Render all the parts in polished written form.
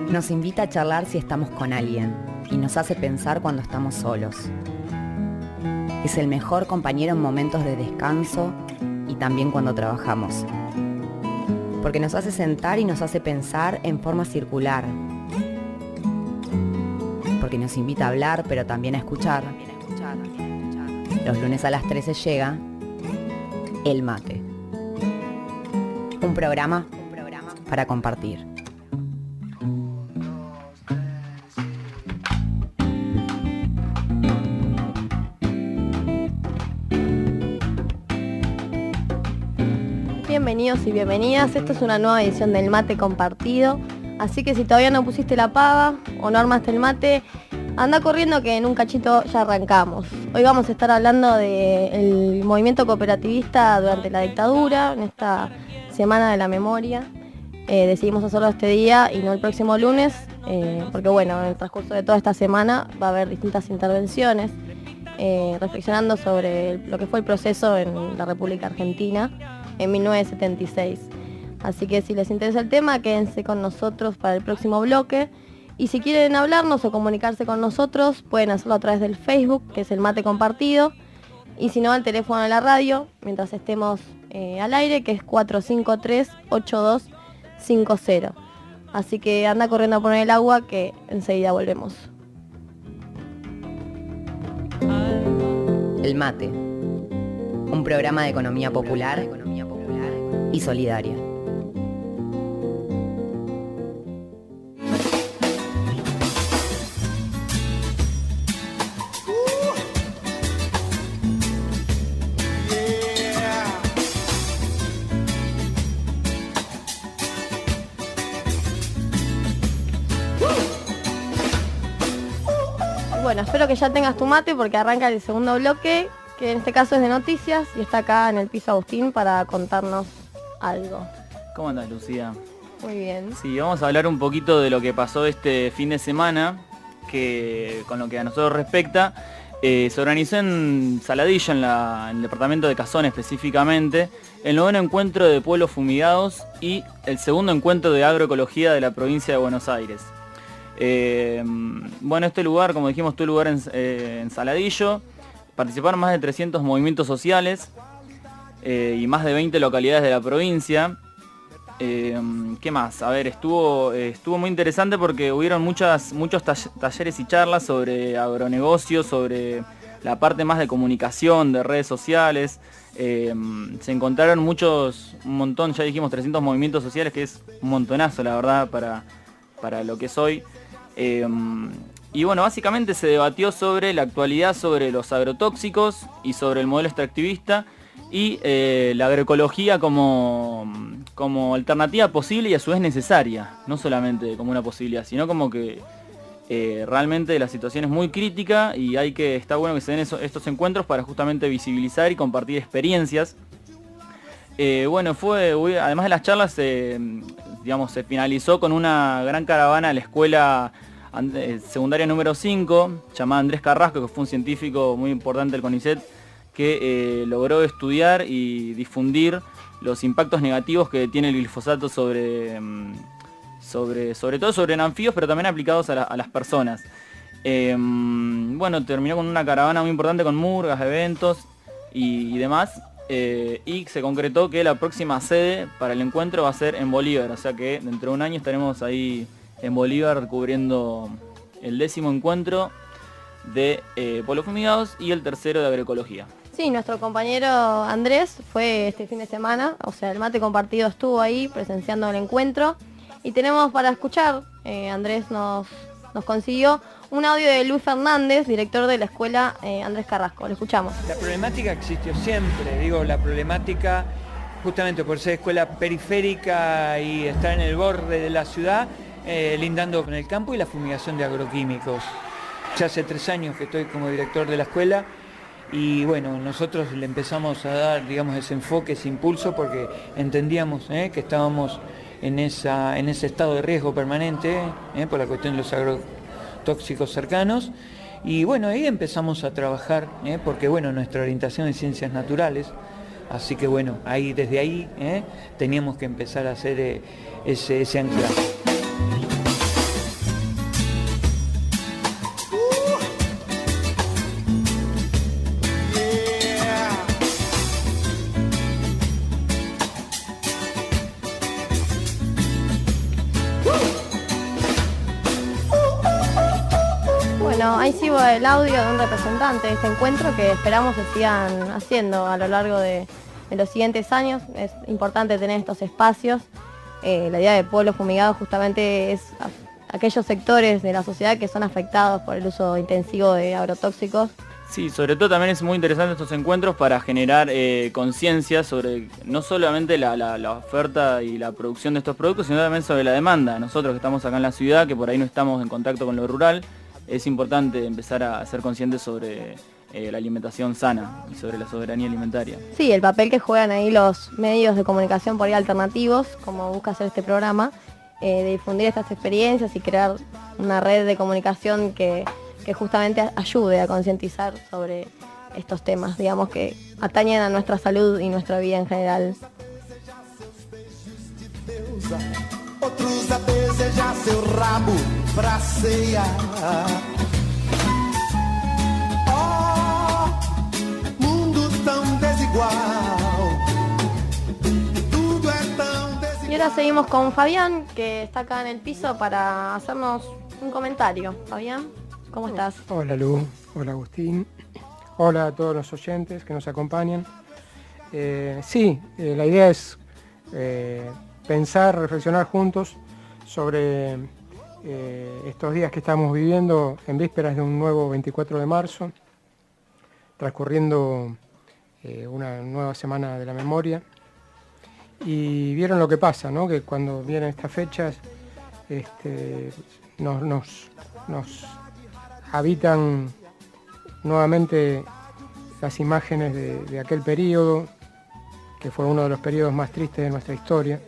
Nos invita a charlar si estamos con alguien y nos hace pensar cuando estamos solos. Es el mejor compañero en momentos de descanso y también cuando trabajamos. Porque nos hace sentar y nos hace pensar en forma circular. Porque nos invita a hablar, pero también a escuchar. Los lunes a las 13 llega El Mate. Un programa para compartir. Bienvenidos y bienvenidas, esto es una nueva edición del Mate Compartido, así que si todavía no pusiste la pava o no armaste el mate, anda corriendo que en un cachito ya arrancamos. Hoy vamos a estar hablando del movimiento cooperativista durante la dictadura, en esta Semana de la Memoria. Decidimos hacerlo este día y no el próximo lunes, porque bueno, en el transcurso de toda esta semana va a haber distintas intervenciones, reflexionando sobre lo que fue el proceso en la República Argentina en 1976. Así que si les interesa el tema, quédense con nosotros para el próximo bloque. Y si quieren hablarnos o comunicarse con nosotros, pueden hacerlo a través del Facebook, que es el Mate Compartido. Y si no, al teléfono de la radio, mientras estemos al aire, que es 453-8250. Así que anda corriendo a poner el agua, que enseguida volvemos. El Mate. Un programa de economía popular y solidaria. Bueno, espero que ya tengas tu mate porque arranca el segundo bloque, que en este caso es de noticias, y está acá en el piso Agustín para contarnos algo. ¿Cómo andás, Lucía? Muy bien. Sí, vamos a hablar un poquito de lo que pasó este fin de semana, que con lo que a nosotros respecta, se organizó en Saladillo, en el departamento de Cazón específicamente, el 9º encuentro de pueblos fumigados y el 2º encuentro de agroecología de la provincia de Buenos Aires. Bueno, este lugar, como dijimos, tuvo lugar en Saladillo. Participaron más de 300 movimientos sociales y más de 20 localidades de la provincia. ¿Qué más? A ver, estuvo muy interesante porque hubieron muchos talleres y charlas sobre agronegocios, sobre la parte más de comunicación, de redes sociales. Se encontraron un montón, ya dijimos 300 movimientos sociales, que es un montonazo, la verdad, para lo que es hoy. Y bueno, básicamente se debatió sobre la actualidad, sobre los agrotóxicos y sobre el modelo extractivista y la agroecología como alternativa posible y a su vez necesaria, no solamente como una posibilidad, sino como que realmente la situación es muy crítica y está bueno que se den estos encuentros para justamente visibilizar y compartir experiencias. Bueno, además de las charlas, se finalizó con una gran caravana a la escuela secundaria número 5, llamada Andrés Carrasco, que fue un científico muy importante del CONICET, que logró estudiar y difundir los impactos negativos que tiene el glifosato sobre todo sobre anfibios, pero también aplicados a las personas. Bueno, terminó con una caravana muy importante con murgas, eventos y demás. Y se concretó que la próxima sede para el encuentro va a ser en Bolívar, o sea que dentro de un año estaremos ahí en Bolívar cubriendo el 10º encuentro de pueblos fumigados y el 3º de agroecología. Sí, nuestro compañero Andrés fue este fin de semana, o sea, el Mate Compartido estuvo ahí presenciando el encuentro y tenemos para escuchar, Andrés nos consiguió un audio de Luis Fernández, director de la escuela Andrés Carrasco. Lo escuchamos. La problemática existió siempre, la problemática justamente por ser escuela periférica y estar en el borde de la ciudad, lindando con el campo y la fumigación de agroquímicos. Ya hace 3 años que estoy como director de la escuela y bueno, nosotros le empezamos a dar, ese enfoque, ese impulso porque entendíamos que estábamos en ese estado de riesgo permanente por la cuestión de los agrotóxicos cercanos y bueno, ahí empezamos a trabajar porque bueno, nuestra orientación es ciencias naturales, así que bueno, desde ahí teníamos que empezar a hacer ese anclaje. Bueno, ahí sigo el audio de un representante de este encuentro que esperamos se sigan haciendo a lo largo de los siguientes años. Es importante tener estos espacios. La idea de pueblo fumigado justamente es aquellos sectores de la sociedad que son afectados por el uso intensivo de agrotóxicos. Sí, sobre todo también es muy interesante estos encuentros para generar conciencia sobre no solamente la oferta y la producción de estos productos, sino también sobre la demanda. Nosotros que estamos acá en la ciudad, que por ahí no estamos en contacto con lo rural, es importante empezar a ser conscientes sobre la alimentación sana y sobre la soberanía alimentaria. Sí, el papel que juegan ahí los medios de comunicación por ahí alternativos, como busca hacer este programa, de difundir estas experiencias y crear una red de comunicación que justamente ayude a concientizar sobre estos temas, digamos, que atañen a nuestra salud y nuestra vida en general. Outros a desejar seu rabo pra ceia. Oh, mundo tão desigual. Tudo é tão desigual. Y ahora seguimos con Fabián, que está acá en el piso para hacernos un comentario. Fabián, ¿cómo estás? Hola Lu, hola Agustín, hola a todos los oyentes que nos acompañan. La idea es pensar, reflexionar juntos sobre estos días que estamos viviendo en vísperas de un nuevo 24 de marzo, transcurriendo una nueva semana de la memoria. Y vieron lo que pasa, ¿no? Que cuando vienen estas fechas nos habitan nuevamente las imágenes de aquel periodo, que fue uno de los periodos más tristes de nuestra historia.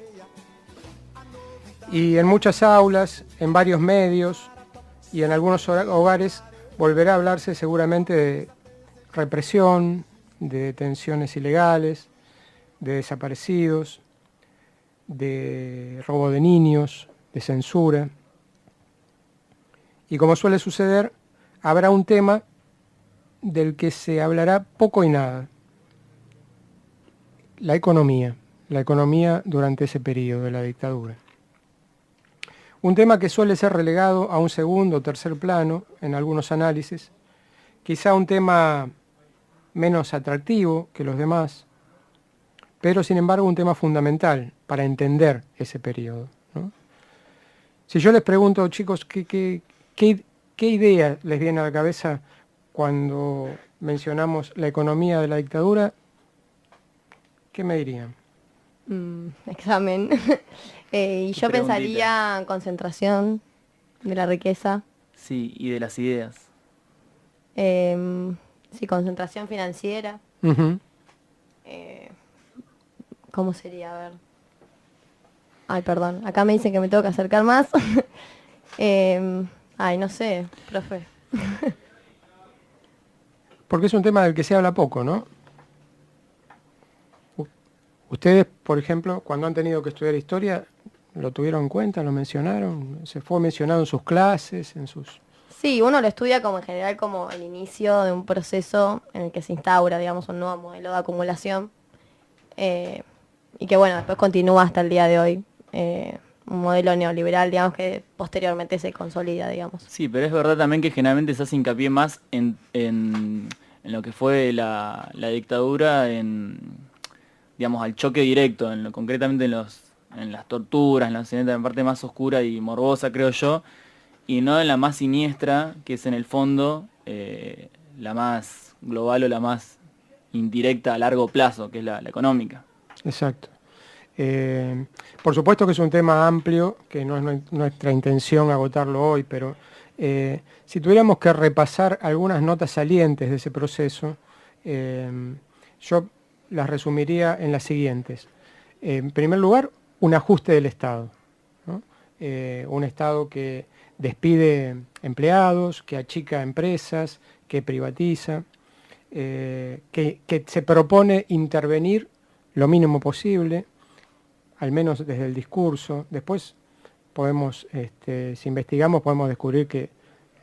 Y en muchas aulas, en varios medios y en algunos hogares volverá a hablarse seguramente de represión, de detenciones ilegales, de desaparecidos, de robo de niños, de censura. Y como suele suceder, habrá un tema del que se hablará poco y nada: la economía durante ese periodo de la dictadura. Un tema que suele ser relegado a un segundo o tercer plano en algunos análisis, quizá un tema menos atractivo que los demás, pero sin embargo un tema fundamental para entender ese periodo, ¿no? Si yo les pregunto, chicos, ¿qué idea les viene a la cabeza cuando mencionamos la economía de la dictadura? ¿Qué me dirían? Examen. Y yo pensaría concentración de la riqueza. Sí, y de las ideas. Sí, concentración financiera. Uh-huh. ¿Cómo sería? A ver. Ay, perdón. Acá me dicen que me tengo que acercar más. No sé, profe. Porque es un tema del que se habla poco, ¿no? Ustedes, por ejemplo, cuando han tenido que estudiar historia, ¿lo tuvieron en cuenta? ¿Lo mencionaron? ¿Se fue mencionado en sus clases? Sí, uno lo estudia como en general como el inicio de un proceso en el que se instaura, digamos, un nuevo modelo de acumulación. Y que bueno, después continúa hasta el día de hoy. Un modelo neoliberal, digamos, que posteriormente se consolida, digamos. Sí, pero es verdad también que generalmente se hace hincapié más en lo que fue la dictadura, digamos, al choque directo, concretamente en las torturas, en la parte más oscura y morbosa, creo yo, y no en la más siniestra, que es en el fondo la más global o la más indirecta a largo plazo, que es la económica. Exacto. Por supuesto que es un tema amplio, que no es nuestra intención agotarlo hoy, pero si tuviéramos que repasar algunas notas salientes de ese proceso, yo las resumiría en las siguientes. En primer lugar, un ajuste del Estado, ¿no? Un Estado que despide empleados, que achica empresas, que privatiza, que se propone intervenir lo mínimo posible, al menos desde el discurso. Después podemos, si investigamos, podemos descubrir que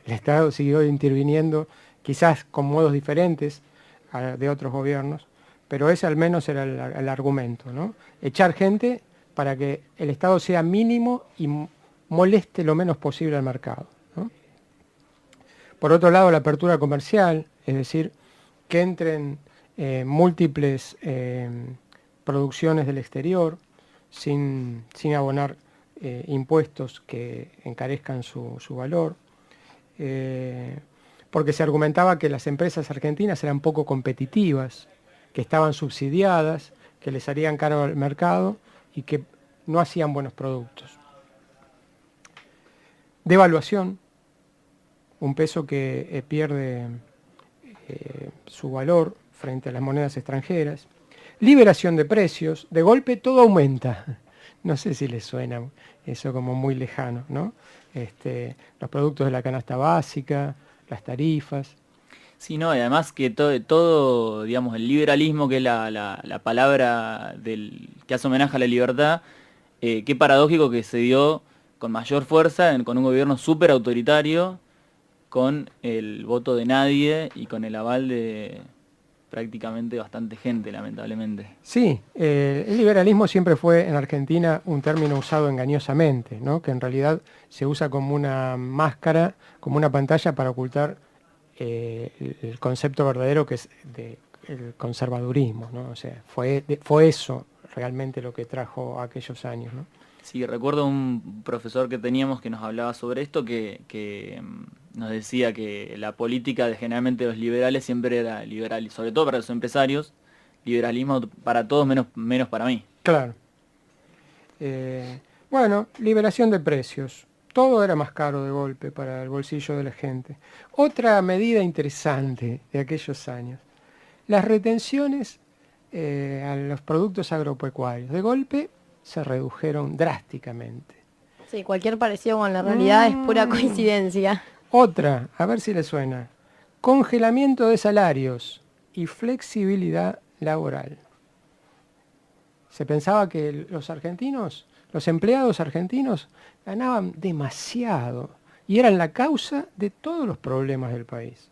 el Estado siguió interviniendo, quizás con modos diferentes de otros gobiernos, pero ese al menos era el argumento, ¿no? Echar gente para que el Estado sea mínimo y moleste lo menos posible al mercado, ¿no? Por otro lado, la apertura comercial, es decir, que entren múltiples producciones del exterior sin abonar impuestos que encarezcan su valor, porque se argumentaba que las empresas argentinas eran poco competitivas, que estaban subsidiadas, que les harían caro al mercado y que no hacían buenos productos. Devaluación, un peso que pierde su valor frente a las monedas extranjeras. Liberación de precios, de golpe todo aumenta. No sé si les suena eso como muy lejano, ¿no? Los productos de la canasta básica, las tarifas. Sí, no, y además que todo, digamos, el liberalismo, que es la palabra que hace homenaje a la libertad, qué paradójico que se dio con mayor fuerza con un gobierno súper autoritario, con el voto de nadie y con el aval de prácticamente bastante gente, lamentablemente. Sí, el liberalismo siempre fue en Argentina un término usado engañosamente, ¿no? Que en realidad se usa como una máscara, como una pantalla para ocultar el concepto verdadero que es el conservadurismo, ¿no? O sea, fue eso realmente lo que trajo aquellos años, ¿no? Sí, recuerdo un profesor que teníamos que nos hablaba sobre esto, que nos decía que la política generalmente de los liberales siempre era liberal, y sobre todo para los empresarios, liberalismo para todos menos para mí. Claro. Bueno, liberación de precios. Todo era más caro de golpe para el bolsillo de la gente. Otra medida interesante de aquellos años, las retenciones a los productos agropecuarios. De golpe se redujeron drásticamente. Sí, cualquier parecido con la realidad es pura coincidencia. Otra, a ver si le suena, congelamiento de salarios y flexibilidad laboral. Se pensaba que los empleados argentinos ganaban demasiado y eran la causa de todos los problemas del país.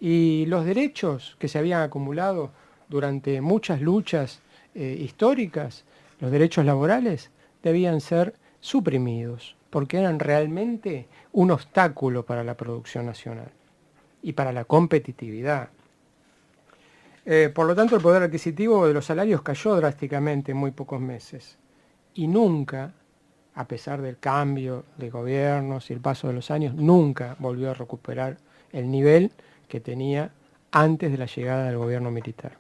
Y los derechos que se habían acumulado durante muchas luchas históricas, los derechos laborales, debían ser suprimidos, porque eran realmente un obstáculo para la producción nacional y para la competitividad. Por lo tanto, el poder adquisitivo de los salarios cayó drásticamente en muy pocos meses. Y nunca, a pesar del cambio de gobiernos y el paso de los años, nunca volvió a recuperar el nivel que tenía antes de la llegada del gobierno militar.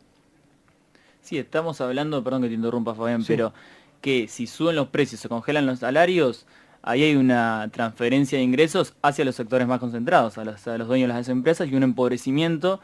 Sí, estamos hablando, perdón que te interrumpa, Fabián, Sí. pero que si suben los precios, se congelan los salarios, ahí hay una transferencia de ingresos hacia los sectores más concentrados, a los dueños de las empresas, y un empobrecimiento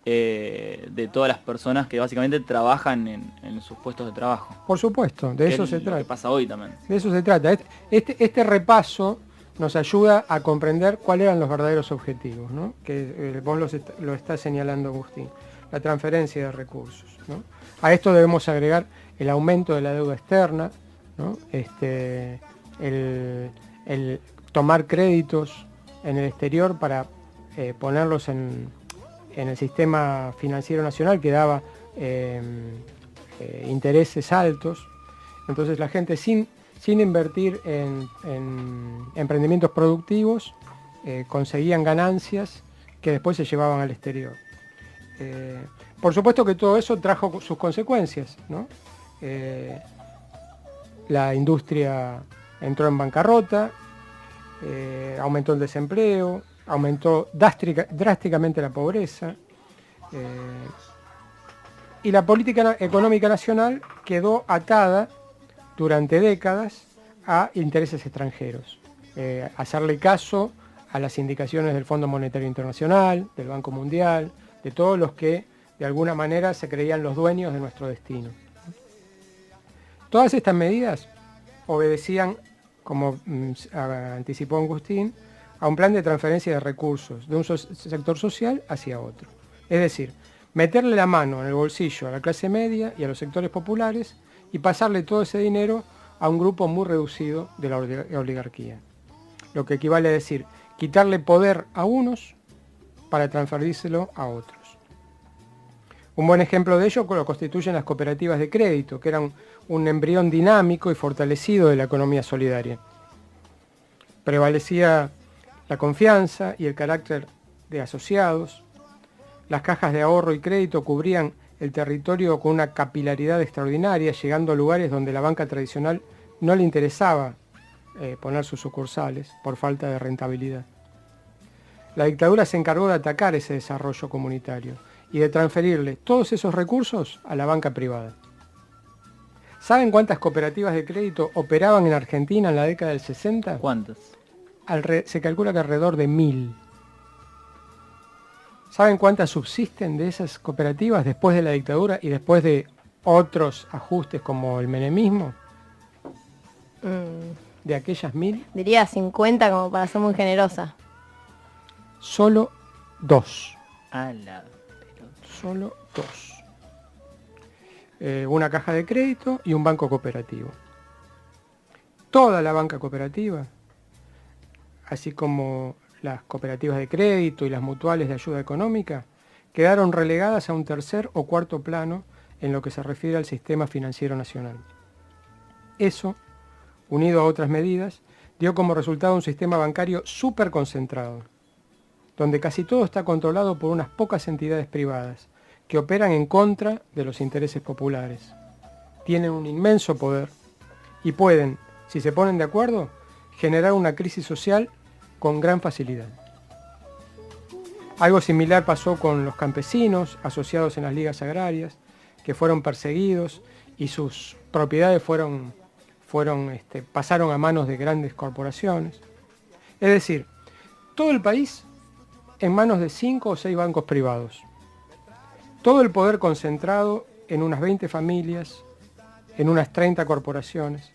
de todas las personas que básicamente trabajan en sus puestos de trabajo. Por supuesto, de eso se Lo que trata. pasa hoy también. De eso se trata. Este repaso nos ayuda a comprender cuáles eran los verdaderos objetivos, ¿no? Que vos lo está señalando, Agustín. La transferencia de recursos, ¿no? A esto debemos agregar el aumento de la deuda externa, ¿no? El tomar créditos en el exterior para ponerlos en el sistema financiero nacional, que daba intereses altos. Entonces la gente sin invertir en emprendimientos productivos conseguían ganancias que después se llevaban al exterior. Por supuesto que todo eso trajo sus consecuencias, ¿no? La industria entró en bancarrota, aumentó el desempleo, aumentó drásticamente la pobreza, y la política económica nacional quedó atada durante décadas a intereses extranjeros. Hacerle caso a las indicaciones del Fondo Monetario Internacional, del Banco Mundial, de todos los que de alguna manera se creían los dueños de nuestro destino. Todas estas medidas obedecían, como anticipó Agustín, a un plan de transferencia de recursos de un sector social hacia otro. Es decir, meterle la mano en el bolsillo a la clase media y a los sectores populares y pasarle todo ese dinero a un grupo muy reducido de la oligarquía. Lo que equivale a decir, quitarle poder a unos para transferírselo a otros. Un buen ejemplo de ello lo constituyen las cooperativas de crédito, que eran un embrión dinámico y fortalecido de la economía solidaria. Prevalecía la confianza y el carácter de asociados. Las cajas de ahorro y crédito cubrían el territorio con una capilaridad extraordinaria, llegando a lugares donde la banca tradicional no le interesaba poner sus sucursales por falta de rentabilidad. La dictadura se encargó de atacar ese desarrollo comunitario y de transferirle todos esos recursos a la banca privada. ¿Saben cuántas cooperativas de crédito operaban en Argentina en la década del 60? ¿Cuántas? Se calcula que alrededor de 1000. ¿Saben cuántas subsisten de esas cooperativas después de la dictadura y después de otros ajustes como el menemismo? De aquellas 1000, Diría 50 como para ser muy generosa. solo 2. A la pelota. Solo 2. Una caja de crédito y un banco cooperativo. Toda la banca cooperativa, así como las cooperativas de crédito y las mutuales de ayuda económica, quedaron relegadas a un tercer o cuarto plano en lo que se refiere al sistema financiero nacional. Eso, unido a otras medidas, dio como resultado un sistema bancario súper concentrado, donde casi todo está controlado por unas pocas entidades privadas, que operan en contra de los intereses populares. Tienen un inmenso poder y pueden, si se ponen de acuerdo, generar una crisis social con gran facilidad. Algo similar pasó con los campesinos asociados en las ligas agrarias, que fueron perseguidos y sus propiedades pasaron a manos de grandes corporaciones. Es decir, todo el país en manos de 5 o 6 bancos privados. Todo el poder concentrado en unas 20 familias, en unas 30 corporaciones.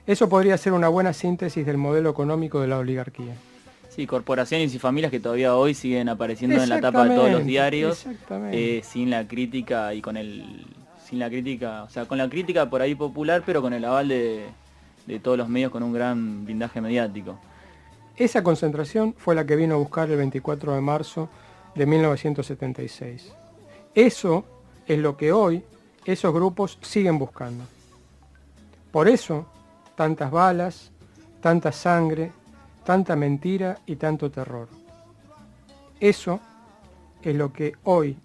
Eso podría ser una buena síntesis del modelo económico de la oligarquía. Sí, corporaciones y familias que todavía hoy siguen apareciendo en la tapa de todos los diarios, sin la crítica y sin la crítica, o sea, con la crítica por ahí popular, pero con el aval de todos los medios con un gran blindaje mediático. Esa concentración fue la que vino a buscar el 24 de marzo de 1976. Eso es lo que hoy esos grupos siguen buscando. Por eso, tantas balas, tanta sangre, tanta mentira y tanto terror. Eso es lo que hoy,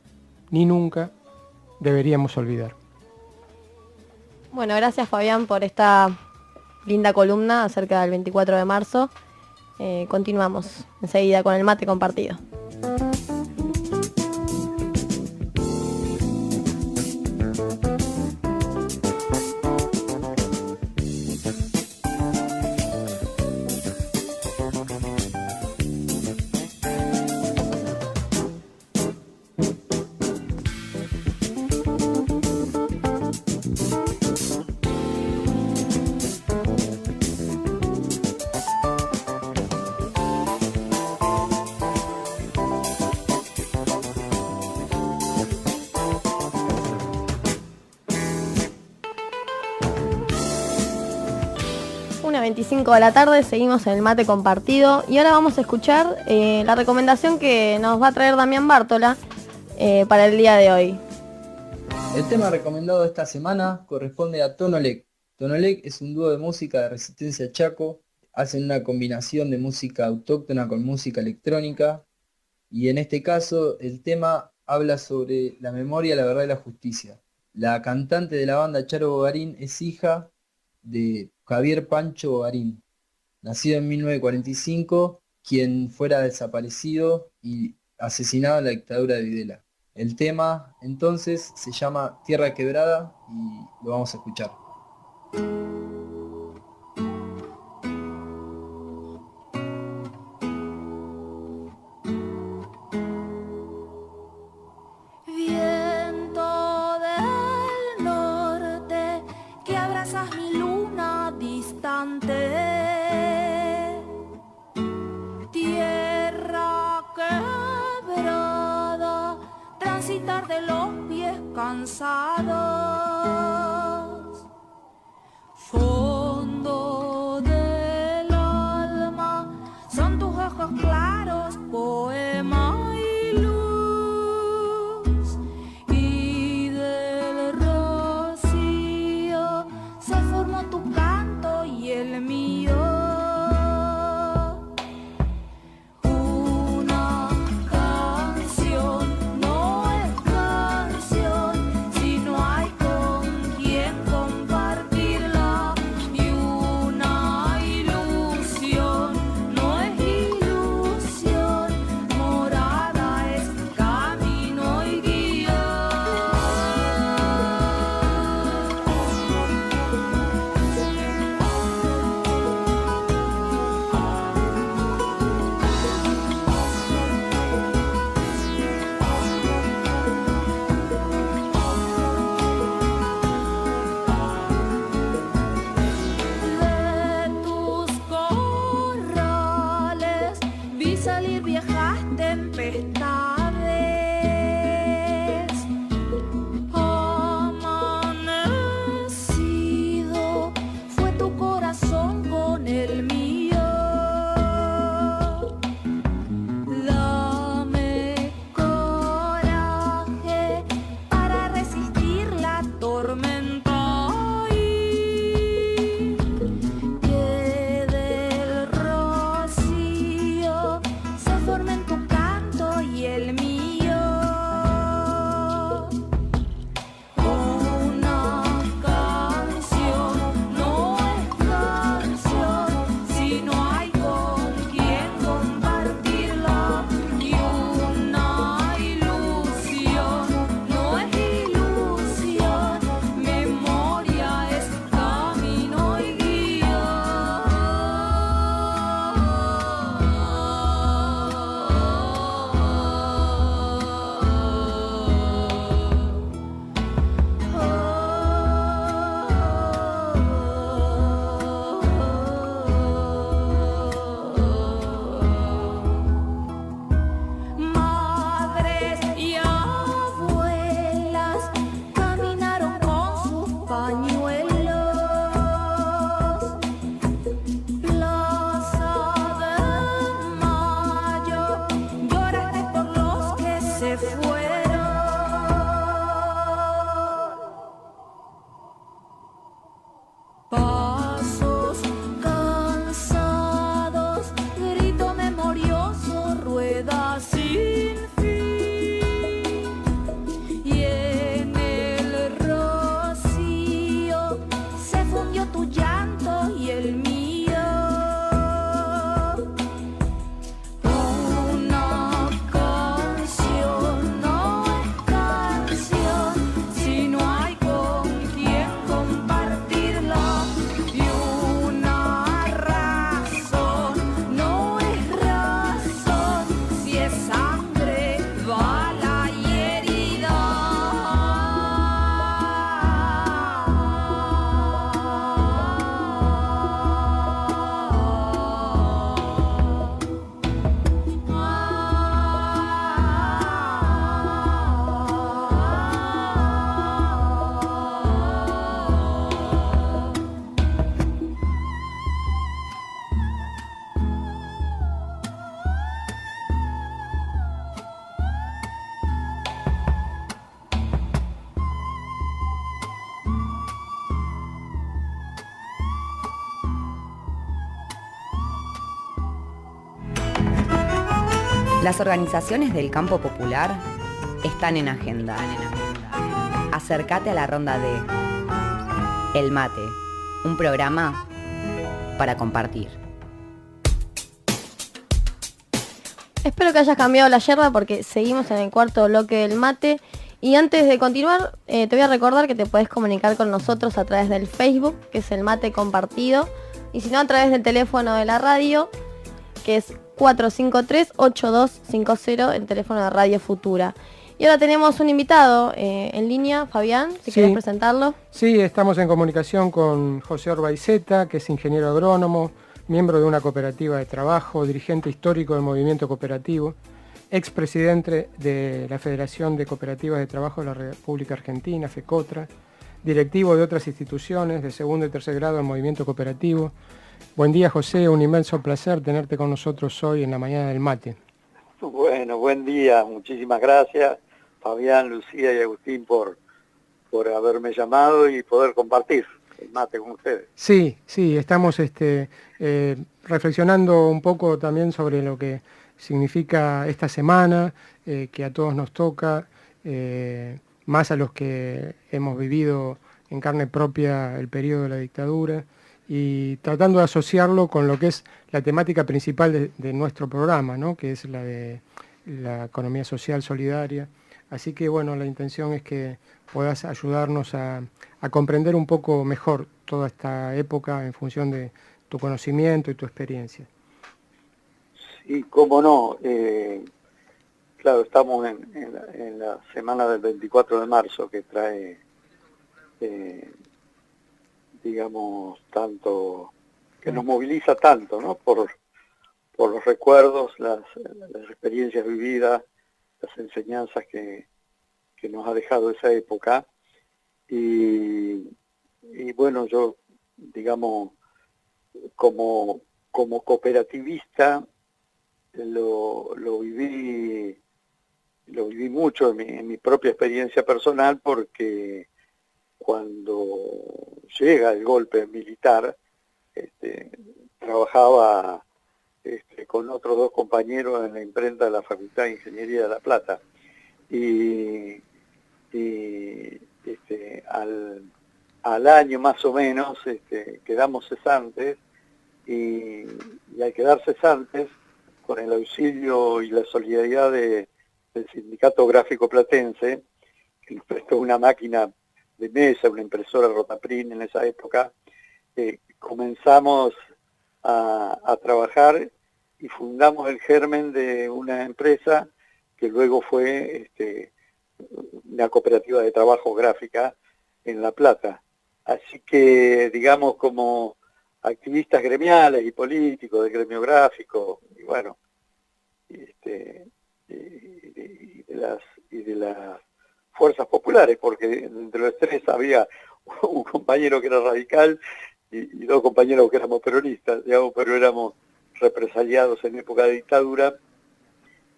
ni nunca, deberíamos olvidar. Bueno, gracias Fabián por esta linda columna acerca del 24 de marzo. Continuamos enseguida con el mate compartido. Una 25 de la tarde, seguimos en el mate compartido y ahora vamos a escuchar la recomendación que nos va a traer Damián Bártola para el día de hoy. El tema recomendado esta semana corresponde a Tonolec. Tonolec es un dúo de música de Resistencia Chaco, hacen una combinación de música autóctona con música electrónica y en este caso el tema habla sobre la memoria, la verdad y la justicia. La cantante de la banda Charo Bogarín es hija de Javier Pancho Bogarín, nacido en 1945, quien fuera desaparecido y asesinado en la dictadura de Videla. El tema entonces se llama Tierra Quebrada y lo vamos a escuchar. Viento del norte que abrazas mi luna distante, tierra quebrada, transitar de los pies cansados. esta vez. Amanecido fue tu corazón con el mío. Dame coraje para resistir la tormenta y que del rocío se formen tu canto y el mío. Una canción no es canción si no hay con quien compartirla, y una ilusión no es ilusión, memoria es camino y Madres y abuelas caminaron con sus pañuelos. Plaza de Mayo, lloraste por los que se fueron. Pasos cansados, grito memorioso, rueda sin fin. Y en el rocío se fundió tu llanto y el mío. Una canción no es canción si no hay con quien compartirla, y una razón no es razón si es sangre, bala y herida. Las organizaciones del campo popular están en agenda. Acércate a la ronda de El Mate, un programa para compartir. Espero que hayas cambiado la yerba porque seguimos en el cuarto bloque del mate. Y antes de continuar, te voy a recordar que te puedes comunicar con nosotros a través del Facebook, que es El Mate Compartido. Y si no, a través del teléfono de la radio, que es 453-8250, el teléfono de Radio Futura. Y ahora tenemos un invitado en línea, Fabián, si querés presentarlo. Sí, estamos en comunicación con José Orbaizeta, que es ingeniero agrónomo, miembro de una cooperativa de trabajo, dirigente histórico del movimiento cooperativo, expresidente de la Federación de Cooperativas de Trabajo de la República Argentina, FECOTRA, directivo de otras instituciones de segundo y tercer grado del movimiento cooperativo. Buen día, José, un inmenso placer tenerte con nosotros hoy en la mañana del mate. Bueno, buen día, muchísimas gracias, Fabián, Lucía y Agustín, por haberme llamado y poder compartir el mate con ustedes. Sí, estamos reflexionando un poco también sobre lo que significa esta semana, que a todos nos toca, más a los que hemos vivido en carne propia el periodo de la dictadura, y tratando de asociarlo con lo que es la temática principal de nuestro programa, ¿no? Que es la de la economía social solidaria. Así que bueno, la intención es que puedas ayudarnos a comprender un poco mejor toda esta época en función de tu conocimiento y tu experiencia. Sí, cómo no. Claro, estamos en la semana del 24 de marzo, que trae, digamos, tanto, que nos moviliza tanto, ¿no? Por por los recuerdos, las experiencias vividas, las enseñanzas que nos ha dejado esa época. Y bueno, yo, digamos, como cooperativista, lo viví mucho en mi propia experiencia personal, porque cuando llega el golpe militar, trabajaba con otros 2 compañeros en la imprenta de la Facultad de Ingeniería de La Plata. Y al año más o menos quedamos cesantes, y al quedar cesantes, con el auxilio y la solidaridad del Sindicato Gráfico Platense, que nos prestó una máquina de mesa, una impresora Rotaprint en esa época, comenzamos a trabajar y fundamos el germen de una empresa que luego fue una cooperativa de trabajo gráfica en La Plata. Así que, digamos, como activistas gremiales y políticos del gremio gráfico, y bueno, de las fuerzas populares, porque entre los 3 había un compañero que era radical y 2 compañeros que éramos peronistas, digamos, pero éramos represaliados en época de dictadura,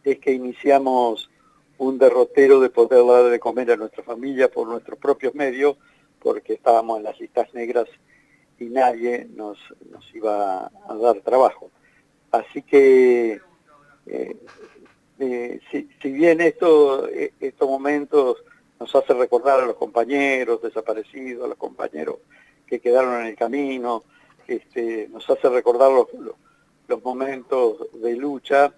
es que iniciamos un derrotero de poder dar de comer a nuestra familia por nuestros propios medios, porque estábamos en las listas negras y nadie nos iba a dar trabajo. Así que, si bien estos momentos nos hacen recordar a los compañeros desaparecidos, a los compañeros que quedaron en el camino, nos hace recordar los momentos de lucha,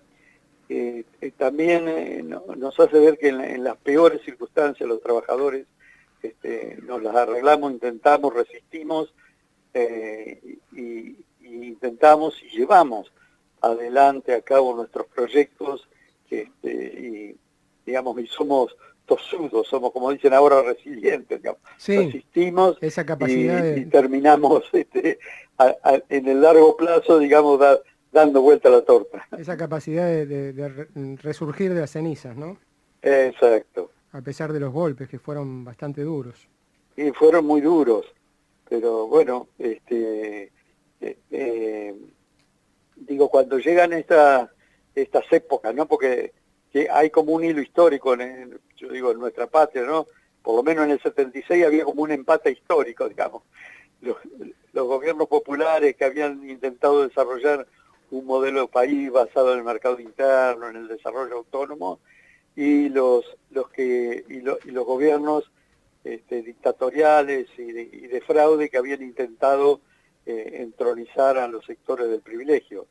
también nos hace ver que en las peores circunstancias los trabajadores nos las arreglamos, intentamos, resistimos, y intentamos y llevamos adelante a cabo nuestros proyectos, y digamos, y somos tosudos, somos, como dicen ahora, resilientes, digamos. Sí, resistimos esa capacidad y terminamos en el largo plazo, digamos, dando vuelta a la torta. Esa capacidad de resurgir de las cenizas, ¿no? Exacto. A pesar de los golpes, que fueron bastante duros. Y fueron muy duros, pero bueno, digo, cuando llegan estas épocas, ¿no? Porque hay como un hilo histórico, yo digo, en nuestra patria, ¿no? Por lo menos en el 76 había como un empate histórico, digamos. Los gobiernos populares que habían intentado desarrollar un modelo de país basado en el mercado interno, en el desarrollo autónomo, y los gobiernos dictatoriales y de fraude que habían intentado entronizar a los sectores del privilegio.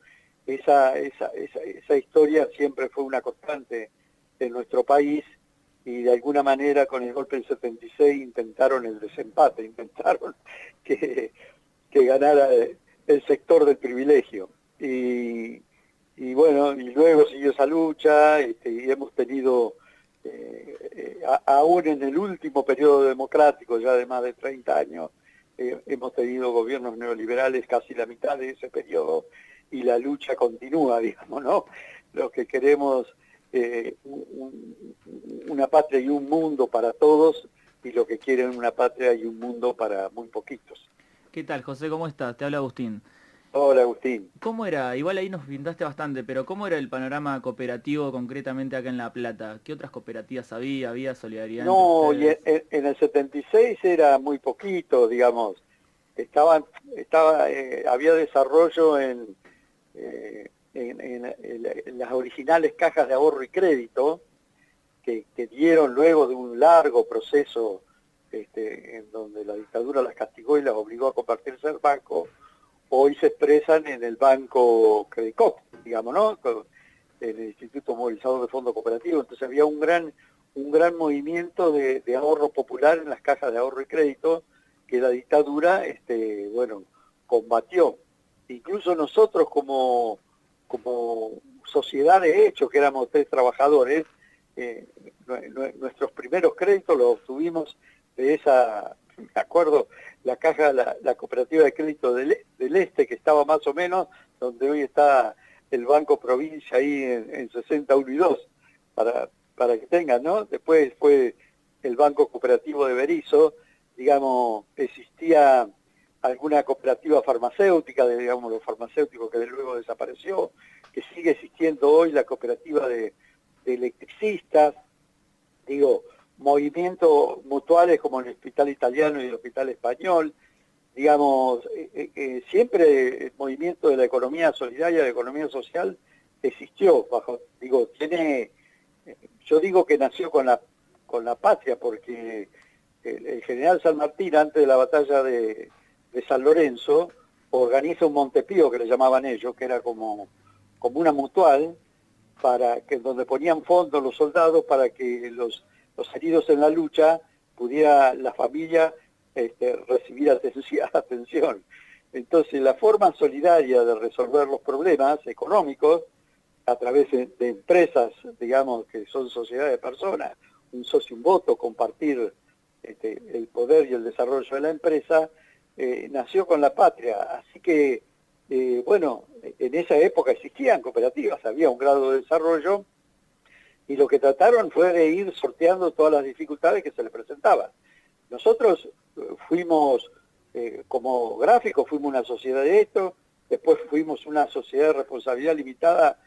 Esa historia siempre fue una constante en nuestro país, y de alguna manera con el golpe del 76 intentaron el desempate, intentaron que ganara el sector del privilegio. Y bueno, y luego siguió esa lucha, y hemos tenido, aún en el último periodo democrático, ya de más de 30 años, hemos tenido gobiernos neoliberales casi la mitad de ese periodo, y la lucha continúa, digamos, ¿no? Los que queremos una patria y un mundo para todos, y los que quieren una patria y un mundo para muy poquitos. ¿Qué tal, José? ¿Cómo estás? Te habla Agustín. Hola, Agustín. ¿Cómo era? Igual ahí nos pintaste bastante, pero ¿cómo era el panorama cooperativo concretamente acá en La Plata? ¿Qué otras cooperativas había? ¿Había solidaridad? No, y en el 76 era muy poquito, digamos. Había desarrollo en las originales cajas de ahorro y crédito, que dieron luego de un largo proceso en donde la dictadura las castigó y las obligó a convertirse en banco. Hoy se expresan en el Banco Credicop, digamos, ¿no? En el Instituto Movilizador de Fondo Cooperativo. Entonces había un gran movimiento de ahorro popular en las cajas de ahorro y crédito que la dictadura, combatió. Incluso nosotros como sociedad de hecho, que éramos 3 trabajadores, nuestros primeros créditos los obtuvimos de esa, me acuerdo, la caja, la cooperativa de crédito del Este, que estaba más o menos donde hoy está el Banco Provincia ahí en 61 y 2, para que tengan, ¿no? Después fue el Banco Cooperativo de Berisso, digamos, existía alguna cooperativa farmacéutica, digamos, los farmacéuticos que de luego desapareció, que sigue existiendo hoy la cooperativa de electricistas, digo, movimientos mutuales como el Hospital Italiano y el Hospital Español, digamos, siempre el movimiento de la economía solidaria, de la economía social, existió, digo, yo digo que nació con la patria, porque el general San Martín, antes de la batalla de San Lorenzo, organiza un Montepío, que le llamaban ellos, que era como una mutual, donde ponían fondos los soldados para que los heridos en la lucha pudiera la familia recibir atención. Entonces, la forma solidaria de resolver los problemas económicos a través de empresas, digamos, que son sociedades de personas, un socio, un voto, compartir el poder y el desarrollo de la empresa, nació con la patria. Así que, bueno, en esa época existían cooperativas, había un grado de desarrollo, y lo que trataron fue de ir sorteando todas las dificultades que se les presentaban. Nosotros fuimos, como gráficos, fuimos una sociedad de esto, después fuimos una sociedad de responsabilidad limitada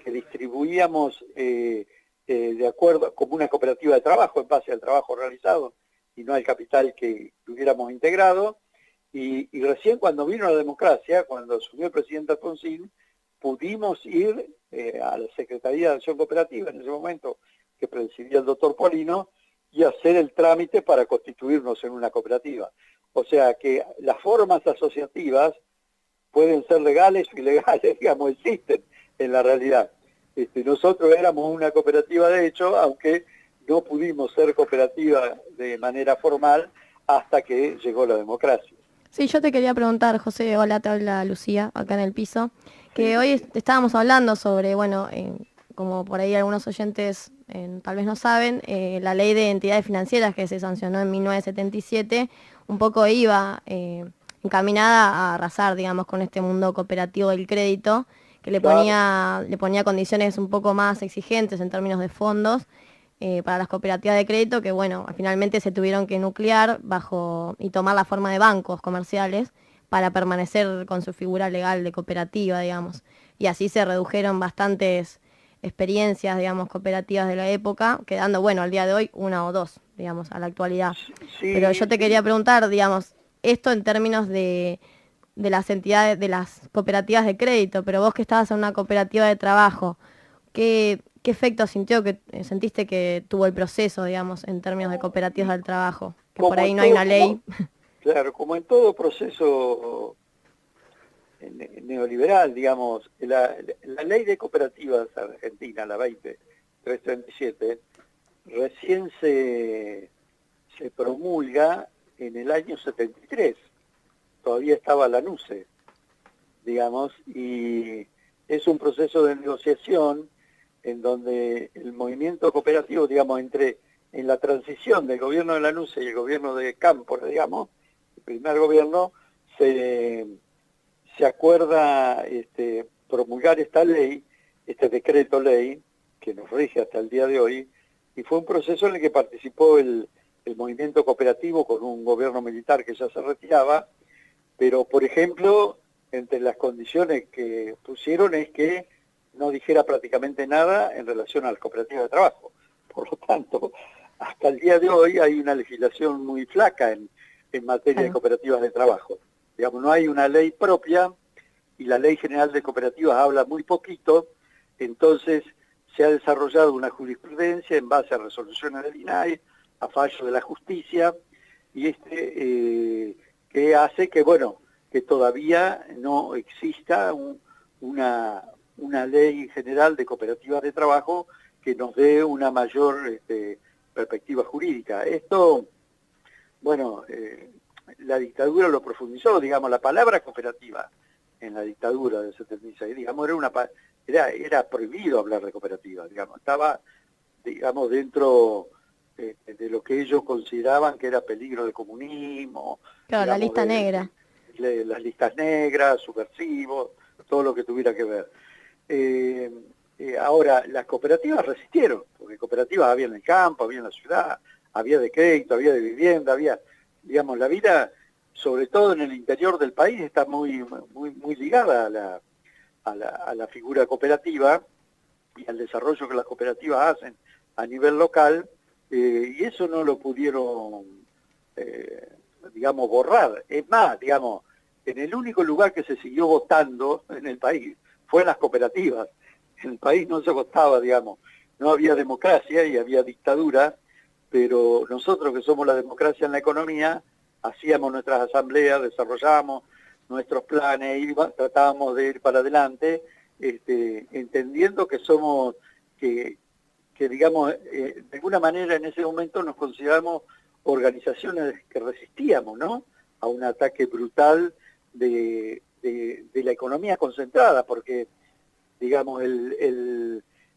que distribuíamos de acuerdo, como una cooperativa de trabajo, en base al trabajo realizado y no al capital que hubiéramos integrado, y recién cuando vino la democracia, cuando asumió el presidente Alfonsín, pudimos ir a la Secretaría de Acción Cooperativa, en ese momento que presidía el doctor Polino, y hacer el trámite para constituirnos en una cooperativa. O sea que las formas asociativas pueden ser legales o ilegales, digamos, existen en la realidad. Nosotros éramos una cooperativa de hecho, aunque no pudimos ser cooperativa de manera formal hasta que llegó la democracia. Sí, yo te quería preguntar, José, hola, te habla Lucía, acá en el piso, que hoy estábamos hablando sobre, bueno, como por ahí algunos oyentes tal vez no saben, la ley de entidades financieras que se sancionó en 1977, un poco iba encaminada a arrasar, digamos, con este mundo cooperativo del crédito, que le ponía condiciones un poco más exigentes en términos de fondos para las cooperativas de crédito, que bueno, finalmente se tuvieron que nuclear y tomar la forma de bancos comerciales para permanecer con su figura legal de cooperativa, digamos. Y así se redujeron bastantes experiencias, digamos, cooperativas de la época, quedando, bueno, al día de hoy una o dos, digamos, a la actualidad. Sí. Pero yo te quería preguntar, digamos, esto en términos de las entidades, de las cooperativas de crédito, pero vos que estabas en una cooperativa de trabajo, ¿qué efecto sentiste que tuvo el proceso, digamos, en términos de cooperativas del trabajo? Que por ahí no hay una ley. Claro, como en todo proceso neoliberal, digamos, la ley de cooperativas argentina, la 20337, recién se promulga en el año 73. Todavía estaba la NUCE, digamos, y es un proceso de negociación en donde el movimiento cooperativo, digamos, en la transición del gobierno de la NUCE y el gobierno de Cámpora, digamos, el primer gobierno, se acuerda promulgar esta ley, este decreto ley, que nos rige hasta el día de hoy, y fue un proceso en el que participó el movimiento cooperativo con un gobierno militar que ya se retiraba, pero, por ejemplo, entre las condiciones que pusieron es que no dijera prácticamente nada en relación a las cooperativas de trabajo. Por lo tanto, hasta el día de hoy hay una legislación muy flaca en materia de cooperativas de trabajo. Digamos, no hay una ley propia y la Ley General de Cooperativas habla muy poquito, entonces se ha desarrollado una jurisprudencia en base a resoluciones del INAE, a fallos de la justicia, y que hace que, bueno, que todavía no exista una ley general de cooperativas de trabajo que nos dé una mayor perspectiva jurídica. Esto, bueno, la dictadura lo profundizó, digamos, la palabra cooperativa en la dictadura del 76, digamos, era prohibido hablar de cooperativa, digamos, estaba, digamos, dentro de lo que ellos consideraban que era peligro de comunismo. Claro, digamos, la lista negra. Las listas negras, subversivos, todo lo que tuviera que ver. Ahora, las cooperativas resistieron, porque cooperativas había en el campo, había en la ciudad, había de crédito, había de vivienda, había, digamos, la vida, sobre todo en el interior del país, está muy ligada a la figura cooperativa y al desarrollo que las cooperativas hacen a nivel local, y eso no lo pudieron, digamos, borrar. Es más, digamos, en el único lugar que se siguió votando en el país fue en las cooperativas. En el país no se votaba, digamos, no había democracia y había dictadura, pero nosotros que somos la democracia en la economía, hacíamos nuestras asambleas, desarrollábamos nuestros planes y tratábamos de ir para adelante, entendiendo que somos, que digamos, de alguna manera en ese momento nos consideramos organizaciones que resistíamos, ¿no?, a un ataque brutal de la economía concentrada, porque, digamos,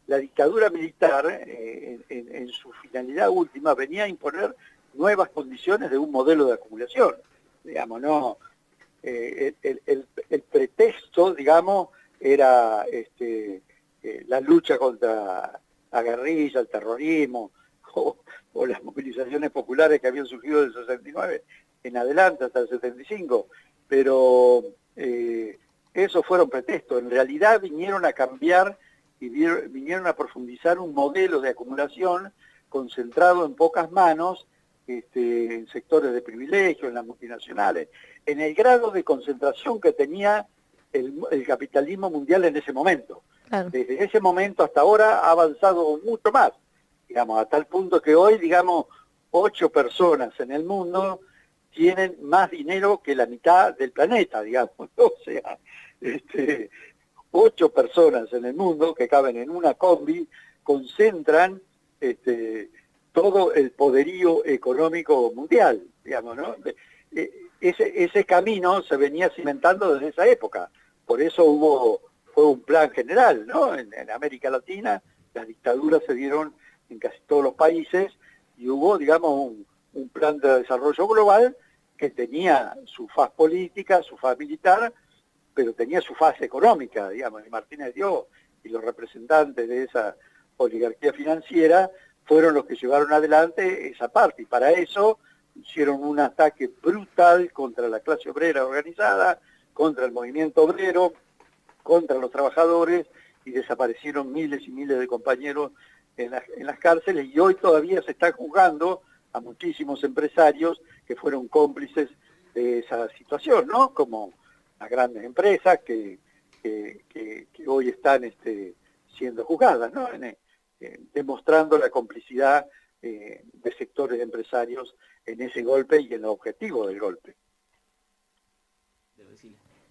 la dictadura militar, en su finalidad última, venía a imponer nuevas condiciones de un modelo de acumulación. Digamos, no, el pretexto, digamos, era la lucha contra la guerrilla, el terrorismo, o las movilizaciones populares que habían surgido del 69 en adelante hasta el 75, pero esos fueron pretextos. En realidad vinieron a cambiar y vinieron a profundizar un modelo de acumulación concentrado en pocas manos, en sectores de privilegio, en las multinacionales, en el grado de concentración que tenía el capitalismo mundial en ese momento. Claro. Desde ese momento hasta ahora ha avanzado mucho más, digamos, a tal punto que hoy, digamos, 8 personas en el mundo tienen más dinero que la mitad del planeta, digamos. O sea, 8 personas en el mundo que caben en una combi concentran todo el poderío económico mundial, digamos, ¿no? Ese camino se venía cimentando desde esa época. Por eso fue un plan general, ¿no? En América Latina las dictaduras se dieron en casi todos los países y hubo, digamos, un plan de desarrollo global que tenía su faz política, su faz militar, pero tenía su faz económica, digamos, y Martínez Dios y los representantes de esa oligarquía financiera fueron los que llevaron adelante esa parte, y para eso hicieron un ataque brutal contra la clase obrera organizada, contra el movimiento obrero, contra los trabajadores, y desaparecieron miles y miles de compañeros en las cárceles, y hoy todavía se están juzgando a muchísimos empresarios que fueron cómplices de esa situación, ¿no? Como las grandes empresas que hoy están siendo juzgadas, ¿no? Demostrando la complicidad de sectores empresarios en ese golpe y en el objetivo del golpe.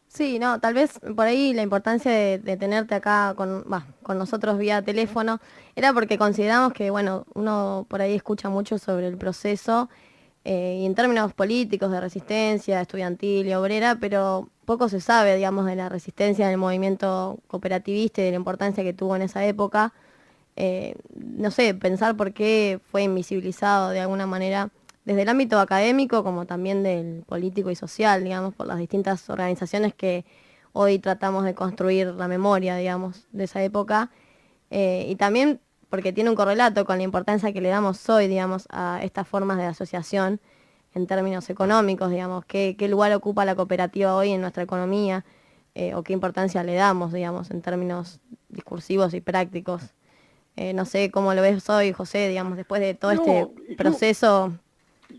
Sí, no, tal vez por ahí la importancia de tenerte acá con nosotros vía teléfono era porque consideramos que, bueno, uno por ahí escucha mucho sobre el proceso y en términos políticos de resistencia estudiantil y obrera, pero poco se sabe, digamos, de la resistencia del movimiento cooperativista y de la importancia que tuvo en esa época. No sé, pensar por qué fue invisibilizado de alguna manera desde el ámbito académico como también del político y social, digamos, por las distintas organizaciones que hoy tratamos de construir la memoria, digamos, de esa época, y también porque tiene un correlato con la importancia que le damos hoy, digamos, a estas formas de asociación en términos económicos, digamos, qué lugar ocupa la cooperativa hoy en nuestra economía, o qué importancia le damos, digamos, en términos discursivos y prácticos. No sé cómo lo ves hoy, José, digamos, después de todo este proceso.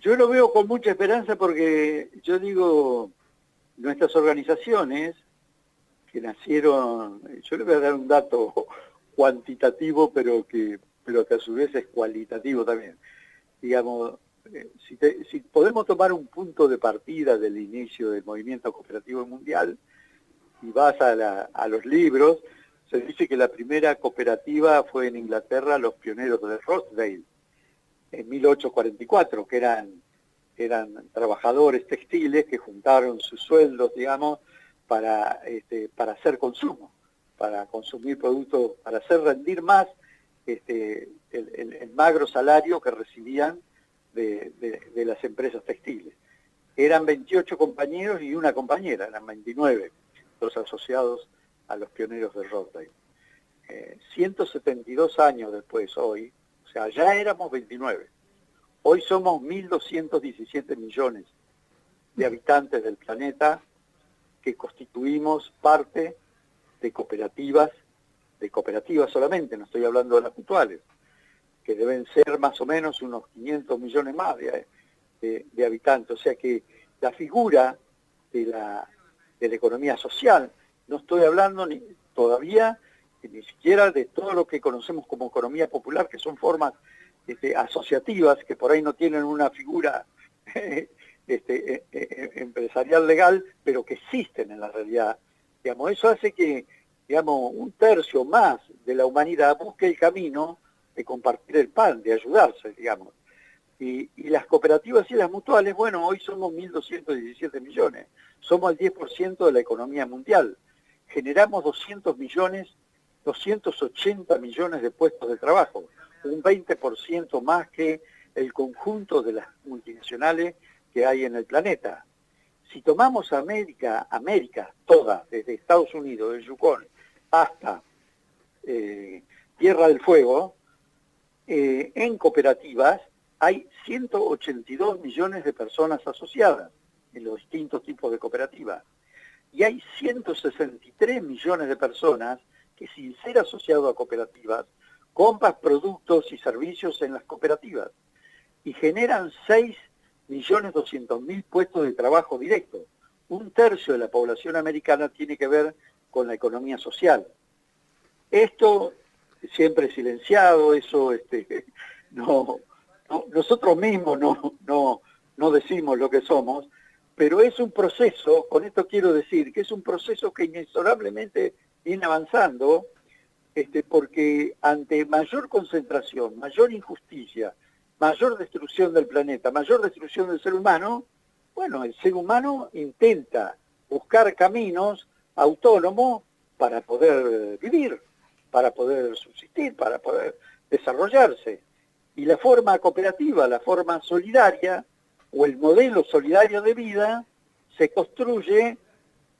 Yo lo veo con mucha esperanza porque yo digo, nuestras organizaciones que nacieron, yo le voy a dar un dato cuantitativo, pero que a su vez es cualitativo también. Digamos, si podemos tomar un punto de partida del inicio del movimiento cooperativo mundial y vas a los libros, se dice que la primera cooperativa fue en Inglaterra, los pioneros de Rochdale, en 1844, que eran trabajadores textiles que juntaron sus sueldos, digamos, para hacer consumo, para consumir productos, para hacer rendir más el magro salario que recibían de las empresas textiles. Eran 28 compañeros y una compañera, eran 29 los asociados a los pioneros de Rochdale. 172 años después hoy, o sea, ya éramos 29, hoy somos 1.217 millones de habitantes del planeta que constituimos parte de cooperativas solamente, no estoy hablando de las mutuales, que deben ser más o menos unos 500 millones más de habitantes. O sea que la figura de la economía social, no estoy hablando todavía ni siquiera de todo lo que conocemos como economía popular, que son formas asociativas, que por ahí no tienen una figura empresarial legal, pero que existen en la realidad. Digamos, eso hace que, digamos, un tercio más de la humanidad busque el camino de compartir el pan, de ayudarse, digamos. Y las cooperativas y las mutuales, bueno, hoy somos 1.217 millones, somos el 10% de la economía mundial, generamos 280 millones de puestos de trabajo, un 20% más que el conjunto de las multinacionales que hay en el planeta. Si tomamos América toda, desde Estados Unidos, de Yukon, hasta Tierra del Fuego, en cooperativas hay 182 millones de personas asociadas en los distintos tipos de cooperativas. Y hay 163 millones de personas que, sin ser asociados a cooperativas, compran productos y servicios en las cooperativas y generan 6.200.000 puestos de trabajo directos. Un tercio de la población americana tiene que ver con la economía social. Esto siempre silenciado, eso nosotros mismos no decimos lo que somos, pero es un proceso, con esto quiero decir que es un proceso que inexorablemente viene avanzando, porque ante mayor concentración, mayor injusticia, mayor destrucción del planeta, mayor destrucción del ser humano, bueno, el ser humano intenta buscar caminos autónomos para poder vivir, para poder subsistir, para poder desarrollarse. Y la forma cooperativa, la forma solidaria, o el modelo solidario de vida, se construye,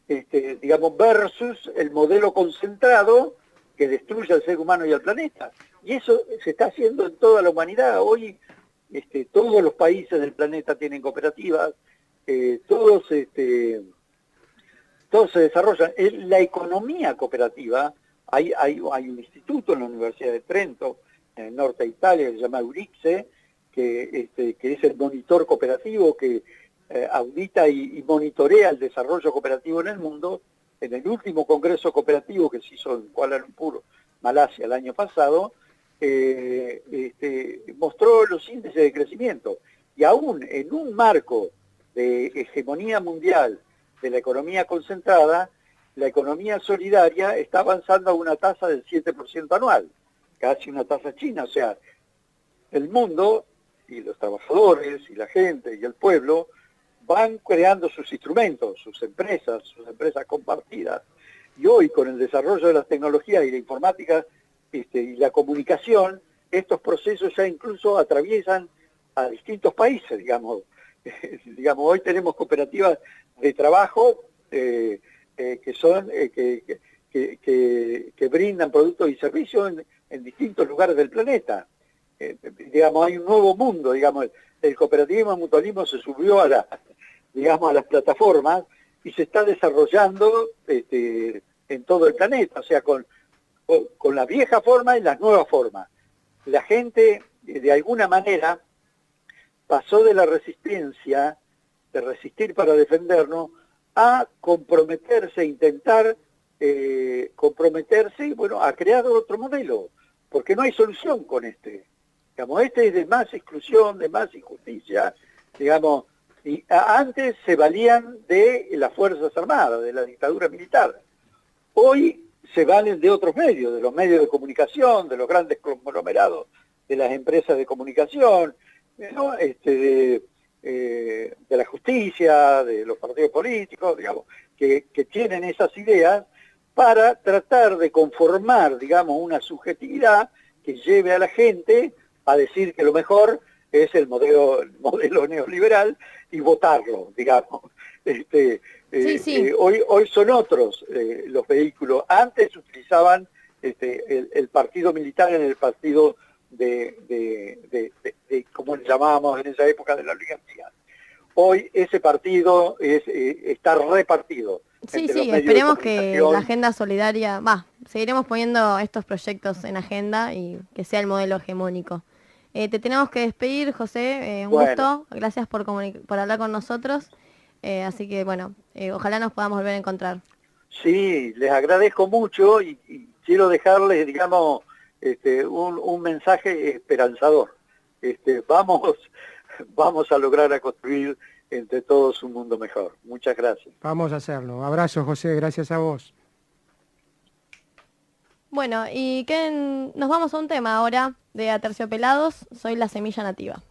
digamos, versus el modelo concentrado que destruye al ser humano y al planeta. Y eso se está haciendo en toda la humanidad. Hoy todos los países del planeta tienen cooperativas, todos se desarrollan. En la economía cooperativa, hay un instituto en la Universidad de Trento, en el norte de Italia, que se llama Eurixe, que es el monitor cooperativo que audita y monitorea el desarrollo cooperativo en el mundo. En el último congreso cooperativo que se hizo en Kuala Lumpur, Malasia, el año pasado, mostró los índices de crecimiento. Y aún en un marco de hegemonía mundial de la economía concentrada, la economía solidaria está avanzando a una tasa del 7% anual, casi una tasa china. O sea, el mundo y los trabajadores y la gente y el pueblo van creando sus instrumentos, sus empresas compartidas. Y hoy, con el desarrollo de las tecnologías y la informática y la comunicación, estos procesos ya incluso atraviesan a distintos países, digamos. Hoy tenemos cooperativas de trabajo que brindan productos y servicios en distintos lugares del planeta. Hay un nuevo mundo, el cooperativismo, el mutualismo se subió a las plataformas y se está desarrollando en todo el planeta, o sea, con la vieja forma y las nuevas formas. La gente, de alguna manera, pasó de la resistencia, de resistir para defendernos, a comprometerse, intentar comprometerse, a crear otro modelo, porque no hay solución con este es de más exclusión, de más injusticia, y antes se valían de las Fuerzas Armadas, de la dictadura militar. Hoy se valen de otros medios, de los medios de comunicación, de los grandes conglomerados, de las empresas de comunicación, de la justicia, de los partidos políticos, que tienen esas ideas para tratar de conformar, una subjetividad que lleve a la gente a decir que lo mejor es el modelo neoliberal y votarlo, Sí. Hoy son otros los vehículos. Antes utilizaban el partido militar en el partido como le llamábamos en esa época, de la oligarquía. Hoy ese partido está repartido. Sí, entre los sí, medios de esperemos que comunicación. la agenda solidaria, seguiremos poniendo estos proyectos en agenda y que sea el modelo hegemónico. Te tenemos que despedir, José, un gusto, gracias por hablar con nosotros, así que bueno, ojalá nos podamos volver a encontrar. Sí, les agradezco mucho y quiero dejarles, digamos, un mensaje esperanzador. Vamos a lograr a construir entre todos un mundo mejor. Muchas gracias. Vamos a hacerlo. Abrazo, José, gracias a vos. Bueno, y nos vamos a un tema ahora de Aterciopelados, Soy la semilla nativa.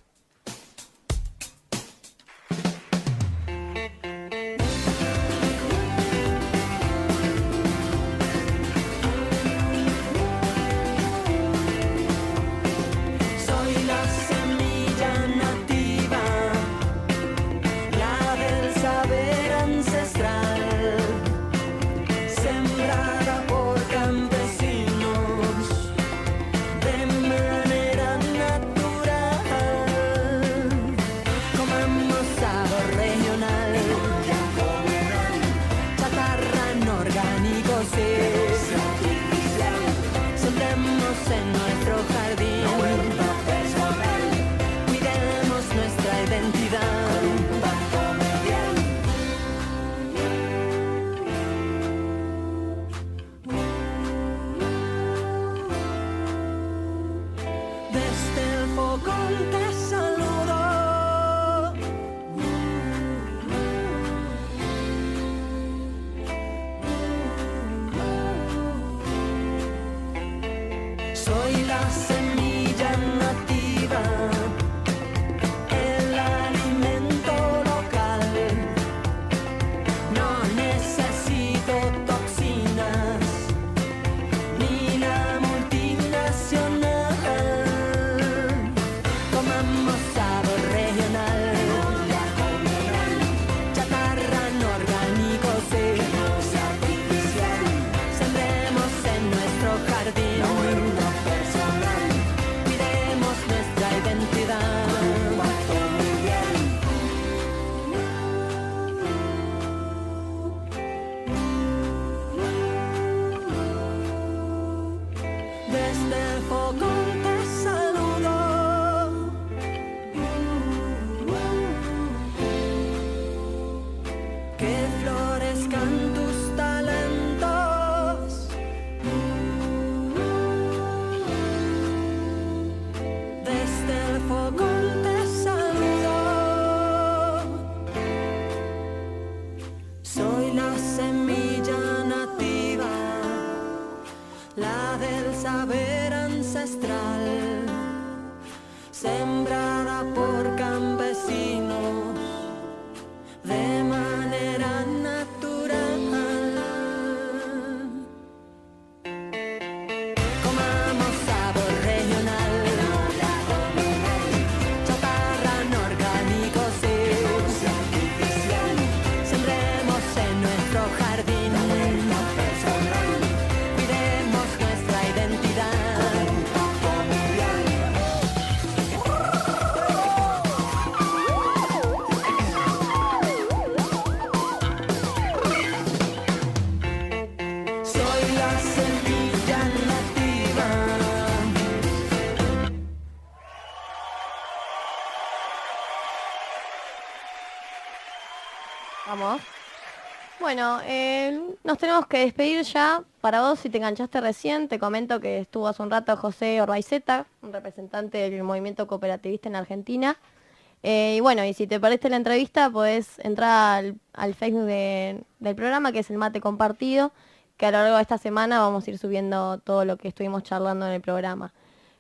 Vamos. Bueno, nos tenemos que despedir ya. Para vos, si te enganchaste recién, te comento que estuvo hace un rato José Orbaizeta, un representante del movimiento cooperativista en Argentina. Y bueno, y si te perdiste la entrevista, podés entrar al Facebook del programa, que es el Mate Compartido, que a lo largo de esta semana vamos a ir subiendo todo lo que estuvimos charlando en el programa.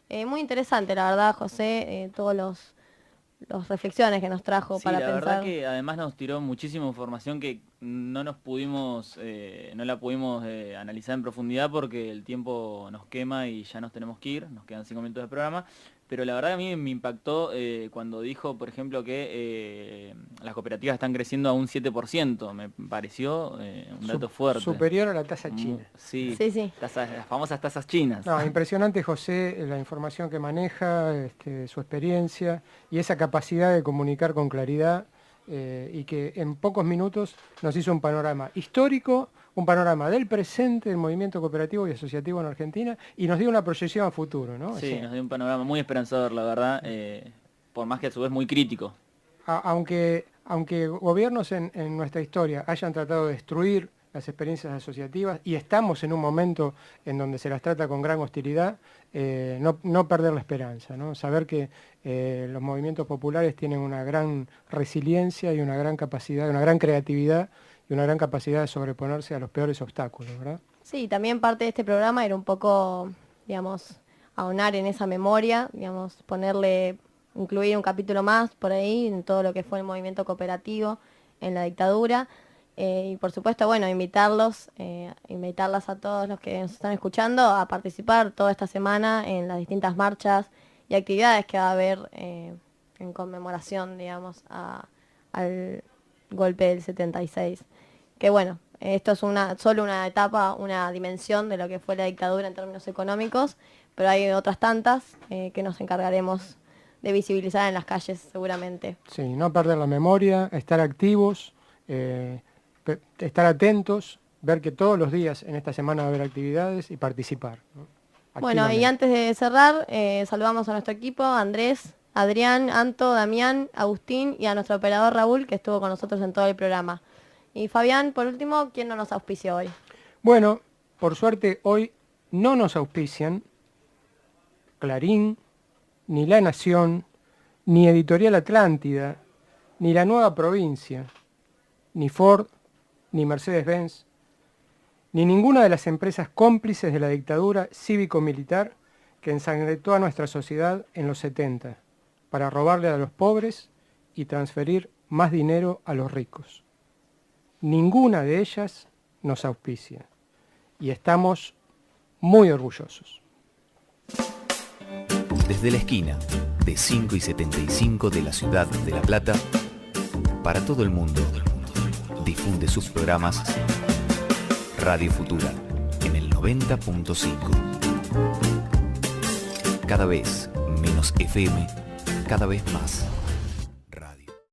Muy interesante, la verdad, José, todos los reflexiones que nos trajo para pensar. Sí, la verdad que además nos tiró muchísima información que no la pudimos analizar en profundidad porque el tiempo nos quema y ya nos tenemos que ir, nos quedan 5 minutos de programa, Pero la verdad a mí me impactó cuando dijo, por ejemplo, que las cooperativas están creciendo a un 7%. Me pareció un dato fuerte. Superior a la tasa china. Sí, Sí. las famosas tasas chinas. No, impresionante, José, la información que maneja, su experiencia y esa capacidad de comunicar con claridad y que en pocos minutos nos hizo un panorama histórico, un panorama del presente del movimiento cooperativo y asociativo en Argentina y nos dio una proyección a futuro, ¿no? Sí, nos dio un panorama muy esperanzador, la verdad, por más que a su vez muy crítico. Aunque gobiernos en nuestra historia hayan tratado de destruir las experiencias asociativas y estamos en un momento en donde se las trata con gran hostilidad, no perder la esperanza, ¿no? Saber que los movimientos populares tienen una gran resiliencia y una gran capacidad, una gran creatividad y una gran capacidad de sobreponerse a los peores obstáculos, ¿verdad? Sí, también parte de este programa era un poco, digamos, ahonar en esa memoria, digamos, incluir un capítulo más por ahí en todo lo que fue el movimiento cooperativo en la dictadura. Y por supuesto, bueno, invitarlas a todos los que nos están escuchando a participar toda esta semana en las distintas marchas y actividades que va a haber en conmemoración, digamos, al golpe del 76. Que bueno, esto es solo una etapa, una dimensión de lo que fue la dictadura en términos económicos, pero hay otras tantas que nos encargaremos de visibilizar en las calles seguramente. Sí, no perder la memoria, estar activos, estar atentos, ver que todos los días en esta semana va a haber actividades y participar, ¿no? Bueno, y antes de cerrar, saludamos a nuestro equipo, Andrés, Adrián, Anto, Damián, Agustín y a nuestro operador Raúl, que estuvo con nosotros en todo el programa. Y Fabián, por último, ¿quién no nos auspicia hoy? Bueno, por suerte hoy no nos auspician Clarín, ni La Nación, ni Editorial Atlántida, ni La Nueva Provincia, ni Ford, ni Mercedes-Benz, ni ninguna de las empresas cómplices de la dictadura cívico-militar que ensangretó a nuestra sociedad en los 70 para robarle a los pobres y transferir más dinero a los ricos. Ninguna de ellas nos auspicia y estamos muy orgullosos. Desde la esquina de 5 y 75 de la ciudad de La Plata, para todo el mundo, difunde sus programas Radio Futura en el 90.5. Cada vez menos FM, cada vez más.